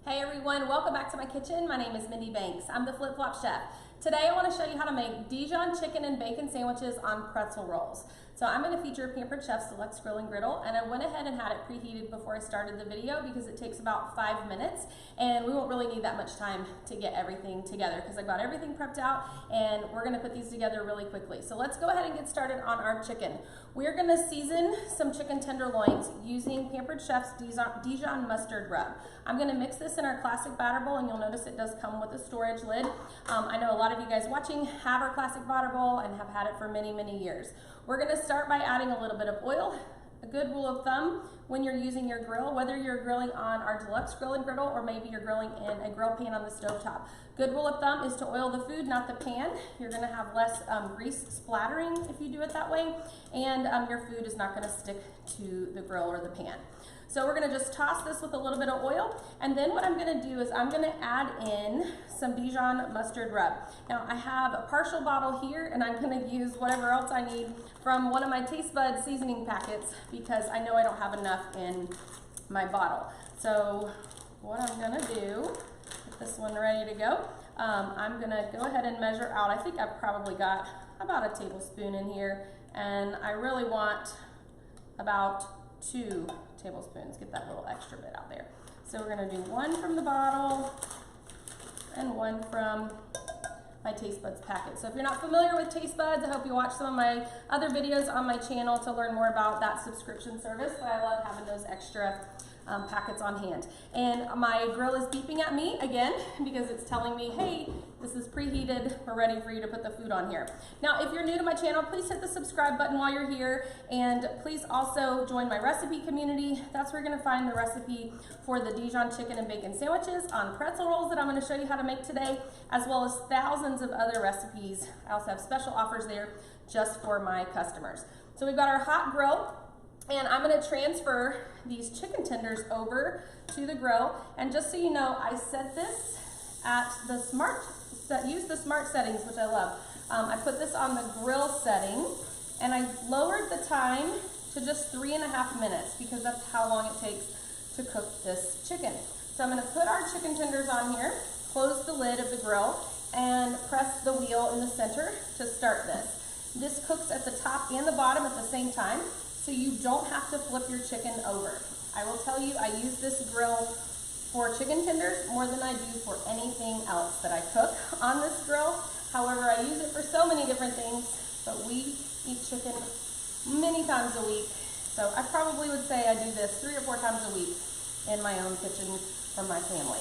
Hey everyone, welcome back to my kitchen. My name is Mindy Banks. I'm the Flip Flop Chef. Today I want to show you how to make Dijon chicken and bacon sandwiches on pretzel rolls. So I'm going to feature Pampered Chef's Deluxe Grill and Griddle, and I went ahead and had it preheated before I started the video because it takes about 5 minutes and we won't really need that much time to get everything together because I got everything prepped out and we're going to put these together really quickly. So let's go ahead and get started on our chicken. We're going to season some chicken tenderloins using Pampered Chef's Dijon mustard rub. I'm going to mix this in our classic batter bowl, and you'll notice it does come with a storage lid. I know a lot of you guys watching have our classic batter bowl and have had it for many, many years. We're going to start by adding a little bit of oil. A good rule of thumb when you're using your grill, whether you're grilling on our Deluxe Grill and Griddle or maybe you're grilling in a grill pan on the stovetop. Good rule of thumb is to oil the food, not the pan. You're going to have less grease splattering if you do it that way, and your food is not going to stick to the grill or the pan. So we're going to just toss this with a little bit of oil, and then what I'm going to do is I'm going to add in some Dijon mustard rub. Now I have a partial bottle here, and I'm going to use whatever else I need from one of my taste bud seasoning packets because I know I don't have enough in my bottle. So what I'm going to do, get this one ready to go, I'm going to go ahead and measure out. I think I've probably got about a tablespoon in here, and I really want about 2 tablespoons. Get that little extra bit out there. So we're going to do 1 from the bottle and 1 from my taste buds packet. So if you're not familiar with taste buds, I hope you watch some of my other videos on my channel to learn more about that subscription service, but I love having those extra packets on hand. And my grill is beeping at me again because it's telling me, hey, this is preheated, we're ready for you to put the food on here. Now, if you're new to my channel, please hit the subscribe button while you're here, and please also join my recipe community. That's where you're gonna find the recipe for the Dijon chicken and bacon sandwiches on pretzel rolls that I'm gonna show you how to make today, as well as thousands of other recipes. I also have special offers there just for my customers. So we've got our hot grill, and I'm going to transfer these chicken tenders over to the grill. And just so you know, I set this at the use the smart settings, which I love. I put this on the grill setting, and I lowered the time to just 3.5 minutes because that's how long it takes to cook this chicken. So I'm going to put our chicken tenders on here, close the lid of the grill, and press the wheel in the center to start this. This cooks at the top and the bottom at the same time, so you don't have to flip your chicken over. I will tell you, I use this grill for chicken tenders more than I do for anything else that I cook on this grill. However, I use it for so many different things, but we eat chicken many times a week. So I probably would say I do this 3 or 4 times a week in my own kitchen for my family.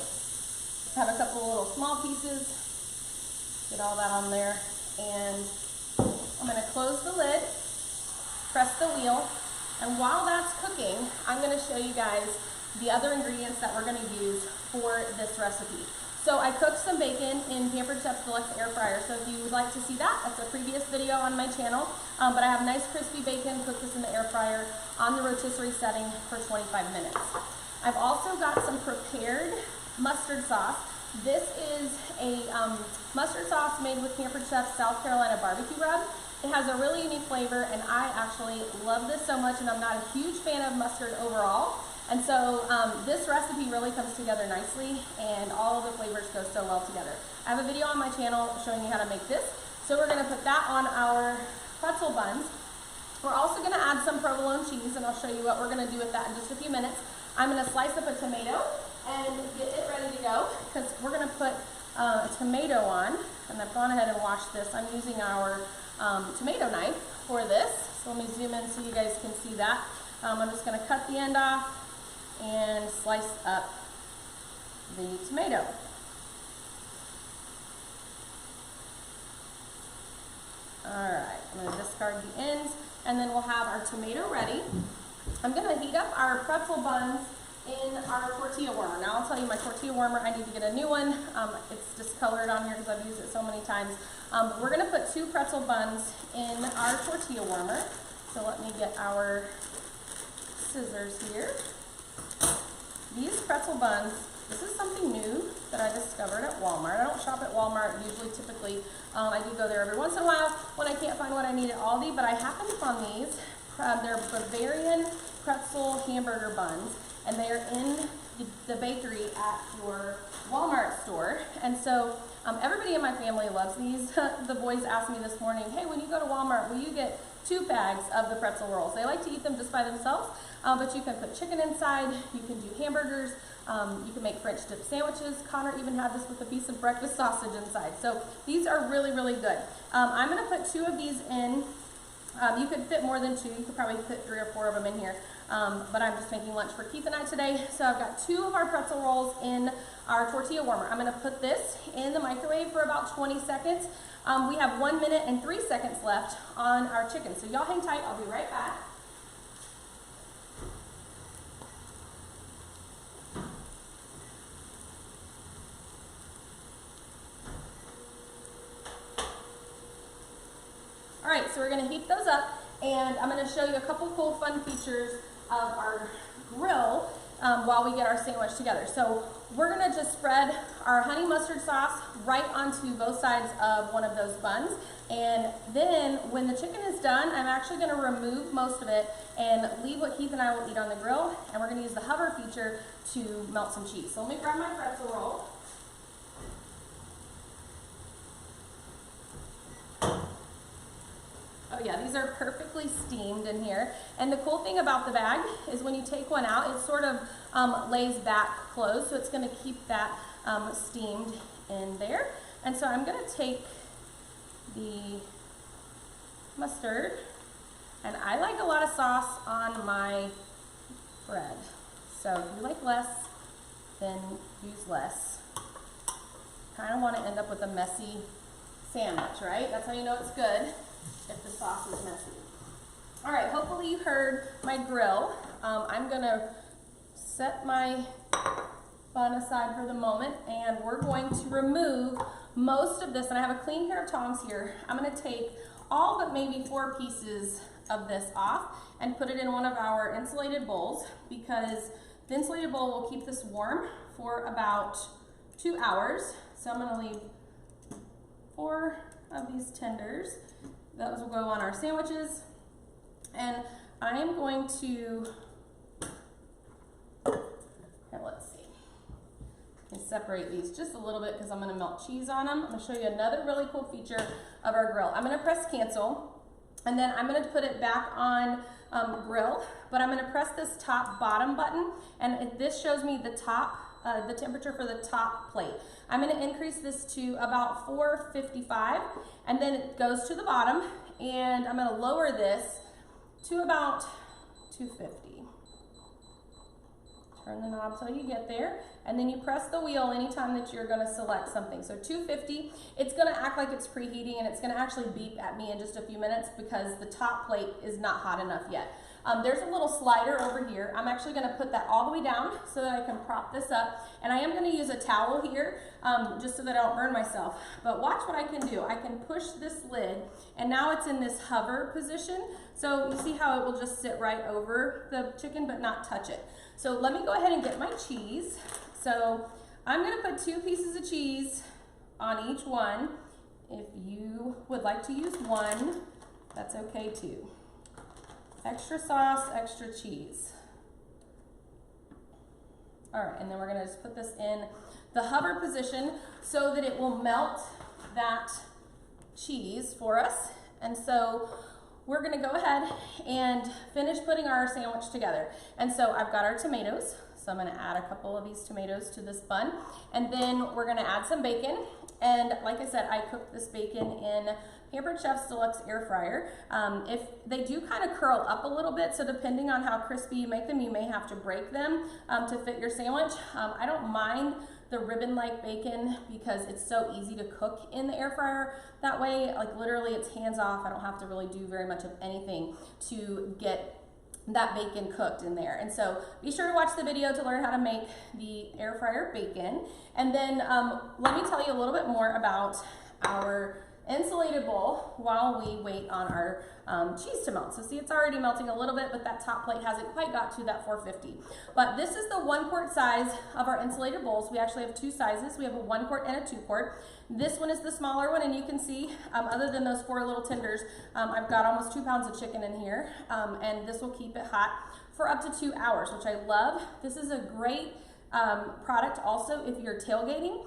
I have a couple of little small pieces, get all that on there, and I'm gonna close the lid, press the wheel, and while that's cooking, I'm going to show you guys the other ingredients that we're going to use for this recipe. So I cooked some bacon in Pampered Chef's Deluxe air fryer, so if you would like to see that, that's a previous video on my channel, but I have nice crispy bacon, cooked this in the air fryer on the rotisserie setting for 25 minutes. I've also got some prepared mustard sauce. This is a mustard sauce made with Pampered Chef's South Carolina barbecue rub. It has a really unique flavor, and I actually love this so much, and I'm not a huge fan of mustard overall. And so this recipe really comes together nicely, and all of the flavors go so well together. I have a video on my channel showing you how to make this. So we're gonna put that on our pretzel buns. We're also gonna add some provolone cheese, and I'll show you what we're gonna do with that in just a few minutes. I'm gonna slice up a tomato and get it ready to go, because we're gonna put a tomato on, and I've gone ahead and washed this. I'm using our tomato knife for this. So let me zoom in so you guys can see that. I'm just going to cut the end off and slice up the tomato. Alright, I'm going to discard the ends, and then we'll have our tomato ready. I'm going to heat up our pretzel buns in our tortilla warmer. Now I'll tell you, my tortilla warmer, I need to get a new one. It's discolored on here because I've used it so many times. But we're going to put 2 pretzel buns in our tortilla warmer. So let me get our scissors here. These pretzel buns, this is something new that I discovered at Walmart. I don't shop at Walmart typically. I do go there every once in a while when I can't find what I need at Aldi, but I happened upon these they're Bavarian pretzel hamburger buns, and they are in the bakery at your Walmart store. And so everybody in my family loves these. The boys asked me this morning, hey, when you go to Walmart, will you get 2 bags of the pretzel rolls? They like to eat them just by themselves, but you can put chicken inside, you can do hamburgers, you can make French dip sandwiches. Connor even had this with a piece of breakfast sausage inside. So these are really, really good. I'm gonna put 2 of these in. You could fit more than 2. You could probably fit 3 or 4 of them in here. But I'm just making lunch for Keith and I today. So I've got 2 of our pretzel rolls in our tortilla warmer. I'm gonna put this in the microwave for about 20 seconds. We have 1 minute and 3 seconds left on our chicken. So y'all hang tight, I'll be right back. All right, so we're gonna heat those up, and I'm gonna show you a couple cool fun features of our grill while we get our sandwich together. So we're gonna just spread our honey mustard sauce right onto both sides of one of those buns. And then when the chicken is done, I'm actually gonna remove most of it and leave what Keith and I will eat on the grill. And we're gonna use the hover feature to melt some cheese. So let me grab my pretzel roll. Oh yeah, these are perfectly steamed in here. And the cool thing about the bag is when you take one out, it sort of lays back closed, so it's gonna keep that steamed in there. And so I'm gonna take the mustard, and I like a lot of sauce on my bread. So if you like less, then use less. Kind of want to end up with a messy sandwich, right? That's how you know it's good, if the sauce is messy. All right, hopefully you heard my grill. I'm gonna set my bun aside for the moment, and we're going to remove most of this, and I have a clean pair of tongs here. I'm gonna take all but maybe 4 pieces of this off and put it in one of our insulated bowls, because the insulated bowl will keep this warm for about 2 hours. So I'm gonna leave 4 of these tenders. Those will go on our sandwiches. And I am going to, let's see, I can separate these just a little bit because I'm gonna melt cheese on them. I'm gonna show you another really cool feature of our grill. I'm gonna press cancel, and then I'm gonna put it back on grill, but I'm gonna press this top bottom button, and this shows me the top, the temperature for the top plate. I'm gonna increase this to about 455, and then it goes to the bottom, and I'm gonna lower this to about 250. Turn the knob till you get there, and then you press the wheel anytime that you're gonna select something. So 250, it's gonna act like it's preheating, and it's gonna actually beep at me in just a few minutes because the top plate is not hot enough yet. There's a little slider over here. I'm actually gonna put that all the way down so that I can prop this up. And I am gonna use a towel here just so that I don't burn myself. But watch what I can do. I can push this lid, and now it's in this hover position. So you see how it will just sit right over the chicken but not touch it. So let me go ahead and get my cheese. So I'm gonna put 2 pieces of cheese on each one. If you would like to use 1, that's okay too. Extra sauce, extra cheese. All right, and then we're gonna just put this in the hover position so that it will melt that cheese for us. And so we're gonna go ahead and finish putting our sandwich together. And so I've got our tomatoes. So I'm gonna add a couple of these tomatoes to this bun. And then we're gonna add some bacon. And like I said, I cooked this bacon in Pampered Chef's Deluxe Air Fryer. If they do kind of curl up a little bit, so depending on how crispy you make them, you may have to break them to fit your sandwich. I don't mind the ribbon-like bacon because it's so easy to cook in the air fryer that way. Like literally it's hands off. I don't have to really do very much of anything to get that bacon cooked in there. And so be sure to watch the video to learn how to make the air fryer bacon. And then let me tell you a little bit more about our insulated bowl while we wait on our cheese to melt. So see, it's already melting a little bit, but that top plate hasn't quite got to that 450. But this is the 1 quart size of our insulated bowls. We actually have 2 sizes. We have a 1 quart and a 2 quart. This one is the smaller one, and you can see, other than those 4 little tenders, I've got almost 2 pounds of chicken in here, and this will keep it hot for up to 2 hours, which I love. This is a great product also if you're tailgating,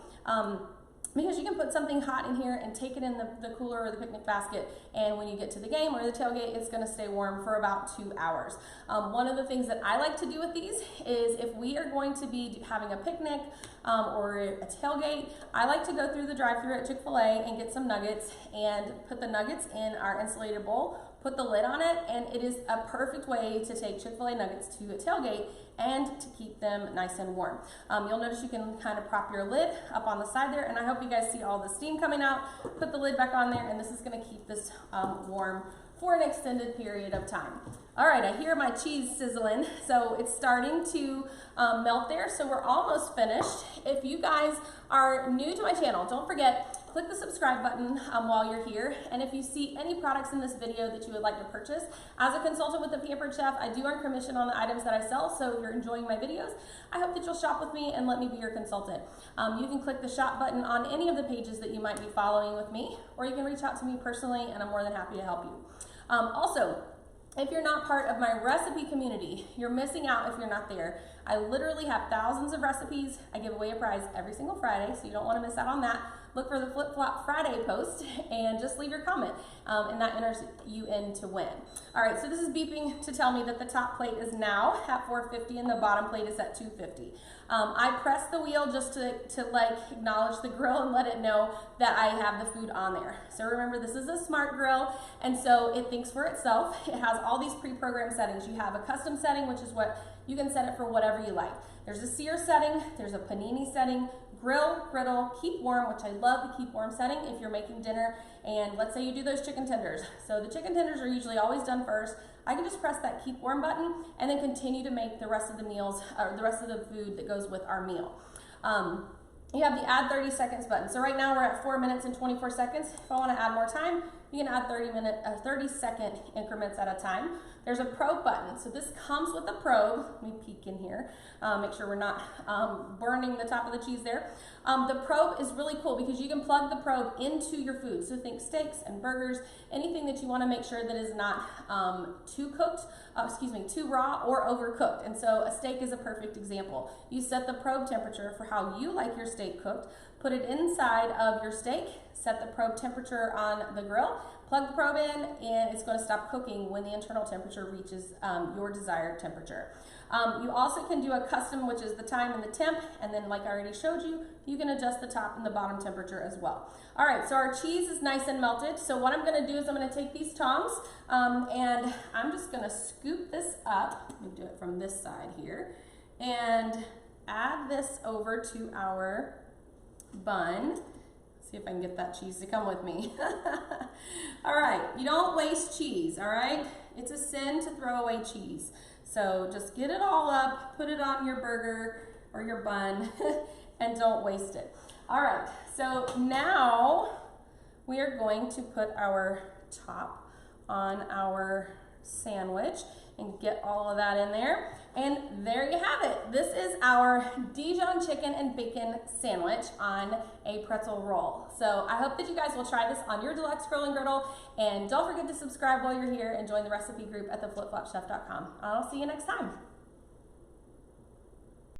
because you can put something hot in here and take it in the cooler or the picnic basket, and when you get to the game or the tailgate, it's going to stay warm for about 2 hours. One of the things that I like to do with these is if we are going to be having a picnic or a tailgate, I like to go through the drive-thru at Chick-fil-A and get some nuggets and put the nuggets in our insulated bowl, put the lid on it, and it is a perfect way to take Chick-fil-A nuggets to a tailgate and to keep them nice and warm. You'll notice you can kind of prop your lid up on the side there, and I hope you guys see all the steam coming out. Put the lid back on there, and this is going to keep this warm for an extended period of time. All right, I hear my cheese sizzling, so it's starting to melt there, so we're almost finished. If you guys are new to my channel, don't forget, click the subscribe button while you're here, and if you see any products in this video that you would like to purchase, as a consultant with the Pampered Chef, I do earn commission on the items that I sell, so if you're enjoying my videos, I hope that you'll shop with me and let me be your consultant. You can click the shop button on any of the pages that you might be following with me, or you can reach out to me personally, and I'm more than happy to help you. Also, if you're not part of my recipe community, you're missing out if you're not there. I literally have thousands of recipes. I give away a prize every single Friday, so you don't want to miss out on that. Look for the Flip Flop Friday post and just leave your comment, and that enters you in to win. All right, so this is beeping to tell me that the top plate is now at 450 and the bottom plate is at 250. I press the wheel just to like acknowledge the grill and let it know that I have the food on there. So remember, this is a smart grill, and so it thinks for itself. It has all these pre-programmed settings. You have a custom setting, which is what you can set it for whatever you like. There's a sear setting, there's a panini setting, grill, griddle, keep warm, which I love the keep warm setting if you're making dinner, and let's say you do those chicken tenders. So the chicken tenders are usually always done first. I can just press that keep warm button and then continue to make the rest of the meals, or the rest of the food that goes with our meal. You have the add 30 seconds button. So right now we're at 4 minutes and 24 seconds. If I want to add more time, you can add 30-second increments at a time. There's a probe button. So this comes with a probe. Let me peek in here. Make sure we're not burning the top of the cheese there. The probe is really cool because you can plug the probe into your food. So think steaks and burgers, anything that you want to make sure that is not too raw or overcooked. And so a steak is a perfect example. You set the probe temperature for how you like your steak cooked, put it inside of your steak, set the probe temperature on the grill, plug the probe in, and it's going to stop cooking when the internal temperature reaches your desired temperature. You also can do a custom, which is the time and the temp, and then like I already showed you, you can adjust the top and the bottom temperature as well. All right, so our cheese is nice and melted. So what I'm going to do is I'm going to take these tongs and I'm just going to scoop this up. Let me do it from this side here and add this over to our bun. See if I can get that cheese to come with me. All right, you don't waste cheese, all right? It's a sin to throw away cheese. So just get it all up, put it on your burger or your bun, and don't waste it. All right, so now we are going to put our top on our sandwich and get all of that in there. And there you have it. This is our Dijon chicken and bacon sandwich on a pretzel roll. So I hope that you guys will try this on your deluxe grill and griddle. And don't forget to subscribe while you're here and join the recipe group at theflipflopchef.com. I'll see you next time.